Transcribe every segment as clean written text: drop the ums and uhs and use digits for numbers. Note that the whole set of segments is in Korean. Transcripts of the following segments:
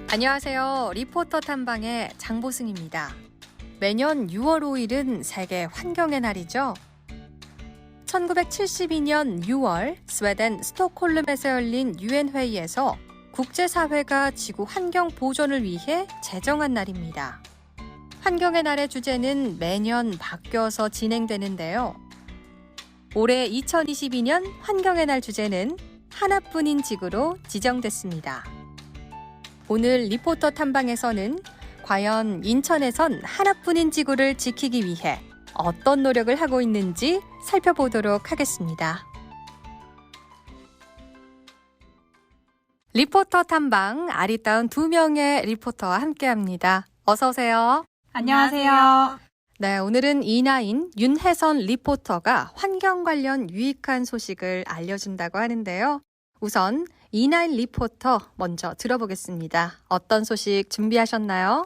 안녕하세요. 리포터 탐방의 장보승입니다. 매년 6월 5일은 세계 환경의 날이죠. 1972년 6월 스웨덴 스톡홀름에서 열린 유엔 회의에서 국제사회가 지구 환경 보존을 위해 제정한 날입니다. 환경의 날의 주제는 매년 바뀌어서 진행되는데요. 올해 2022년 환경의 날 주제는 하나뿐인 지구로 지정됐습니다. 오늘 리포터 탐방에서는 과연 인천에선 하나뿐인 지구를 지키기 위해 어떤 노력을 하고 있는지 살펴보도록 하겠습니다. 리포터 탐방 아리따운 2명의 리포터와 함께합니다. 어서 오세요. 안녕하세요. 네, 오늘은 이나인 윤혜선 리포터가 환경 관련 유익한 소식을 알려준다고 하는데요. 우선 이나인 리포터 먼저 들어보겠습니다. 어떤 소식 준비하셨나요?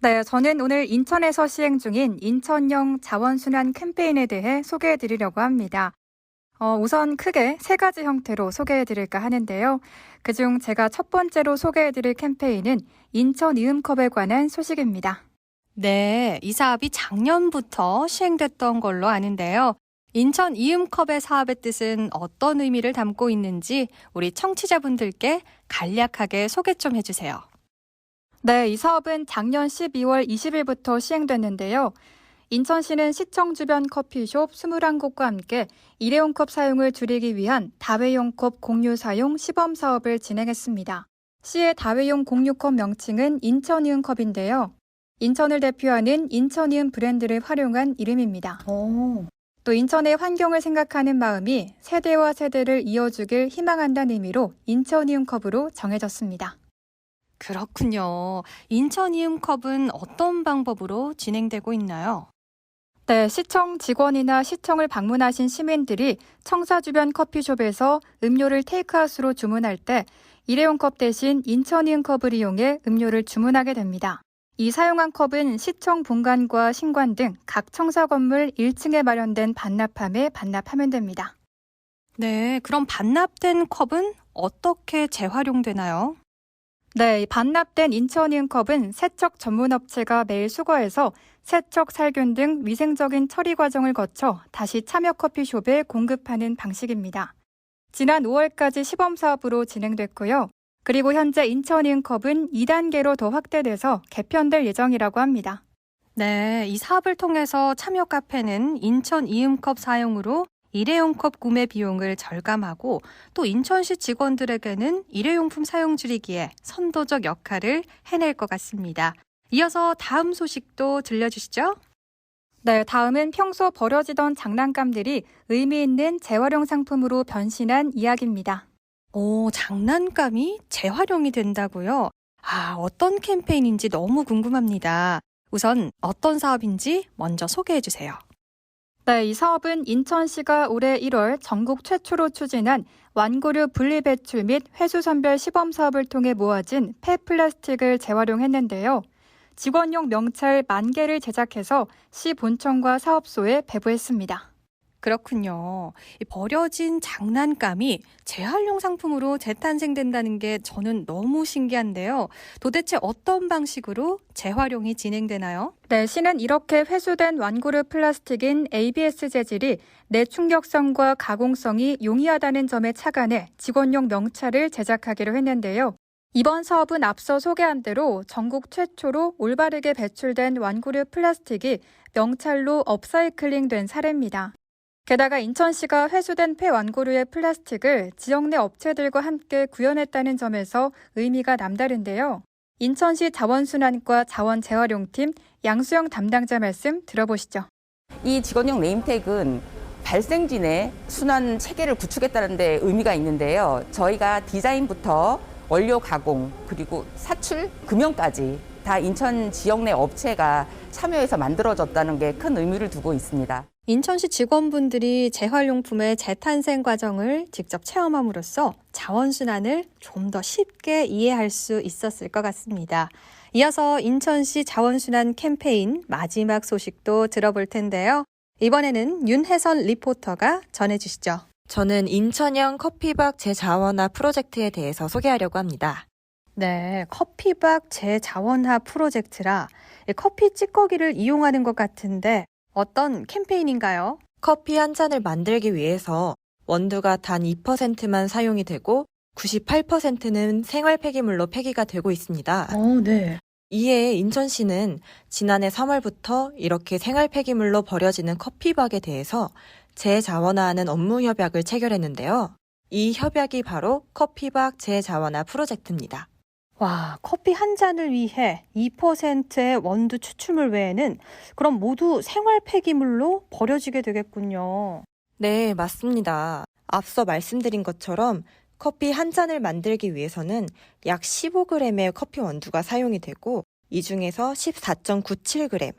네, 저는 오늘 인천에서 시행 중인 인천형 자원순환 캠페인에 대해 소개해드리려고 합니다. 우선 크게 3가지 형태로 소개해드릴까 하는데요. 그중 제가 첫 번째로 소개해드릴 캠페인은 인천 이음컵에 관한 소식입니다. 네, 이 사업이 작년부터 시행됐던 걸로 아는데요. 인천 이음컵의 사업의 뜻은 어떤 의미를 담고 있는지 우리 청취자분들께 간략하게 소개 좀 해주세요. 네, 이 사업은 작년 12월 20일부터 시행됐는데요. 인천시는 시청 주변 커피숍 21곳과 함께 일회용 컵 사용을 줄이기 위한 다회용 컵 공유 사용 시범 사업을 진행했습니다. 시의 다회용 공유컵 명칭은 인천이음컵인데요. 인천을 대표하는 인천이음 브랜드를 활용한 이름입니다. 또 인천의 환경을 생각하는 마음이 세대와 세대를 이어주길 희망한다는 의미로 인천이음컵으로 정해졌습니다. 그렇군요. 인천 이음컵은 어떤 방법으로 진행되고 있나요? 네, 시청 직원이나 시청을 방문하신 시민들이 청사 주변 커피숍에서 음료를 테이크아웃으로 주문할 때 일회용 컵 대신 인천이음컵을 이용해 음료를 주문하게 됩니다. 이 사용한 컵은 시청 본관과 신관 등 각 청사 건물 1층에 마련된 반납함에 반납하면 됩니다. 네, 그럼 반납된 컵은 어떻게 재활용되나요? 네, 반납된 인천이음컵은 세척 전문업체가 매일 수거해서 세척, 살균 등 위생적인 처리 과정을 거쳐 다시 참여 커피숍에 공급하는 방식입니다. 지난 5월까지 시범사업으로 진행됐고요. 그리고 현재 인천이음컵은 2단계로 더 확대돼서 개편될 예정이라고 합니다. 네, 이 사업을 통해서 참여 카페는 인천 이음컵 사용으로 일회용 컵 구매 비용을 절감하고 또 인천시 직원들에게는 일회용품 사용 줄이기에 선도적 역할을 해낼 것 같습니다. 이어서 다음 소식도 들려주시죠. 네, 다음은 평소 버려지던 장난감들이 의미 있는 재활용 상품으로 변신한 이야기입니다. 오, 장난감이 재활용이 된다고요? 어떤 캠페인인지 너무 궁금합니다. 우선 어떤 사업인지 먼저 소개해 주세요. 네, 이 사업은 인천시가 올해 1월 전국 최초로 추진한 완고류 분리배출 및 회수 선별 시범 사업을 통해 모아진 폐플라스틱을 재활용했는데요. 직원용 명찰 10,000개를 제작해서 시 본청과 사업소에 배부했습니다. 그렇군요. 이 버려진 장난감이 재활용 상품으로 재탄생된다는 게 저는 너무 신기한데요. 도대체 어떤 방식으로 재활용이 진행되나요? 네, 시는 이렇게 회수된 완고류 플라스틱인 ABS 재질이 내충격성과 가공성이 용이하다는 점에 착안해 직원용 명찰을 제작하기로 했는데요. 이번 사업은 앞서 소개한 대로 전국 최초로 올바르게 배출된 완고류 플라스틱이 명찰로 업사이클링된 사례입니다. 게다가 인천시가 회수된 폐완고류의 플라스틱을 지역 내 업체들과 함께 구현했다는 점에서 의미가 남다른데요. 인천시 자원순환과 자원재활용팀 양수영 담당자 말씀 들어보시죠. 이 직원용 네임택은 발생지 내 순환 체계를 구축했다는 데 의미가 있는데요. 저희가 디자인부터 원료 가공, 그리고 사출, 금연까지 다 인천 지역 내 업체가 참여해서 만들어졌다는 게 큰 의미를 두고 있습니다. 인천시 직원분들이 재활용품의 재탄생 과정을 직접 체험함으로써 자원순환을 좀 더 쉽게 이해할 수 있었을 것 같습니다. 이어서 인천시 자원순환 캠페인 마지막 소식도 들어볼 텐데요. 이번에는 윤혜선 리포터가 전해주시죠. 저는 인천형 커피박 재자원화 프로젝트에 대해서 소개하려고 합니다. 네, 커피박 재자원화 프로젝트라 커피 찌꺼기를 이용하는 것 같은데 어떤 캠페인인가요? 커피 한 잔을 만들기 위해서 원두가 단 2%만 사용이 되고 98%는 생활 폐기물로 폐기가 되고 있습니다. 네. 이에 인천시는 지난해 3월부터 이렇게 생활 폐기물로 버려지는 커피박에 대해서 재자원화하는 업무 협약을 체결했는데요. 이 협약이 바로 커피박 재자원화 프로젝트입니다. 와, 커피 한 잔을 위해 2%의 원두 추출물 외에는 그럼 모두 생활 폐기물로 버려지게 되겠군요. 네, 맞습니다. 앞서 말씀드린 것처럼 커피 한 잔을 만들기 위해서는 약 15g의 커피 원두가 사용이 되고 이 중에서 14.97g,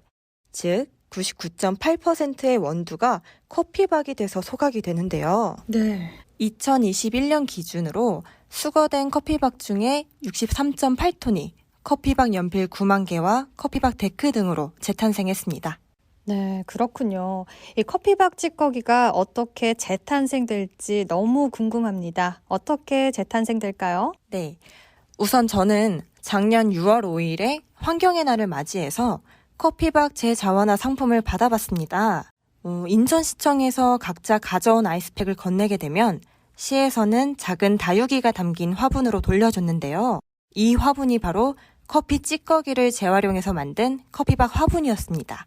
즉 99.8%의 원두가 커피박이 돼서 소각이 되는데요. 네. 2021년 기준으로 수거된 커피박 중에 63.8톤이 커피박 연필 9만 개와 커피박 데크 등으로 재탄생했습니다. 네, 그렇군요. 이 커피박 찌꺼기가 어떻게 재탄생될지 너무 궁금합니다. 어떻게 재탄생될까요? 네. 우선 저는 작년 6월 5일에 환경의 날을 맞이해서 커피박 재자원화 상품을 받아봤습니다. 인천시청에서 각자 가져온 아이스팩을 건네게 되면 시에서는 작은 다육이가 담긴 화분으로 돌려줬는데요. 이 화분이 바로 커피 찌꺼기를 재활용해서 만든 커피박 화분이었습니다.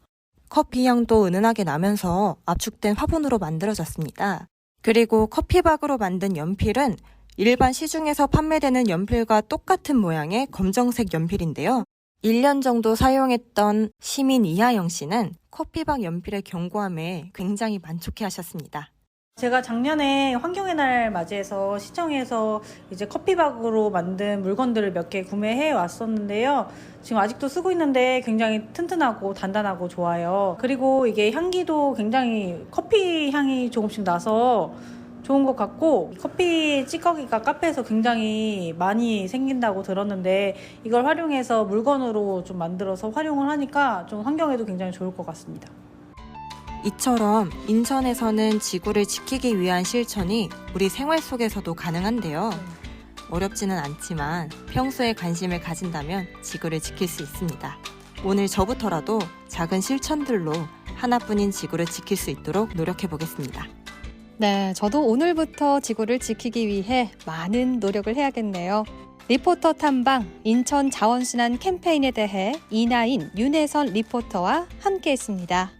커피 향도 은은하게 나면서 압축된 화분으로 만들어졌습니다. 그리고 커피박으로 만든 연필은 일반 시중에서 판매되는 연필과 똑같은 모양의 검정색 연필인데요. 1년 정도 사용했던 시민 이하영 씨는 커피박 연필의 견고함에 굉장히 만족해 하셨습니다. 제가 작년에 환경의 날 맞이해서 시청에서 이제 커피박으로 만든 물건들을 몇 개 구매해 왔었는데요. 지금 아직도 쓰고 있는데 굉장히 튼튼하고 단단하고 좋아요. 그리고 이게 향기도 굉장히 커피 향이 조금씩 나서 좋은 것 같고, 커피 찌꺼기가 카페에서 굉장히 많이 생긴다고 들었는데 이걸 활용해서 물건으로 좀 만들어서 활용을 하니까 좀 환경에도 굉장히 좋을 것 같습니다. 이처럼 인천에서는 지구를 지키기 위한 실천이 우리 생활 속에서도 가능한데요. 어렵지는 않지만 평소에 관심을 가진다면 지구를 지킬 수 있습니다. 오늘 저부터라도 작은 실천들로 하나뿐인 지구를 지킬 수 있도록 노력해 보겠습니다. 네, 저도 오늘부터 지구를 지키기 위해 많은 노력을 해야겠네요. 리포터 탐방 인천 자원순환 캠페인에 대해 이나인, 윤혜선 리포터와 함께했습니다.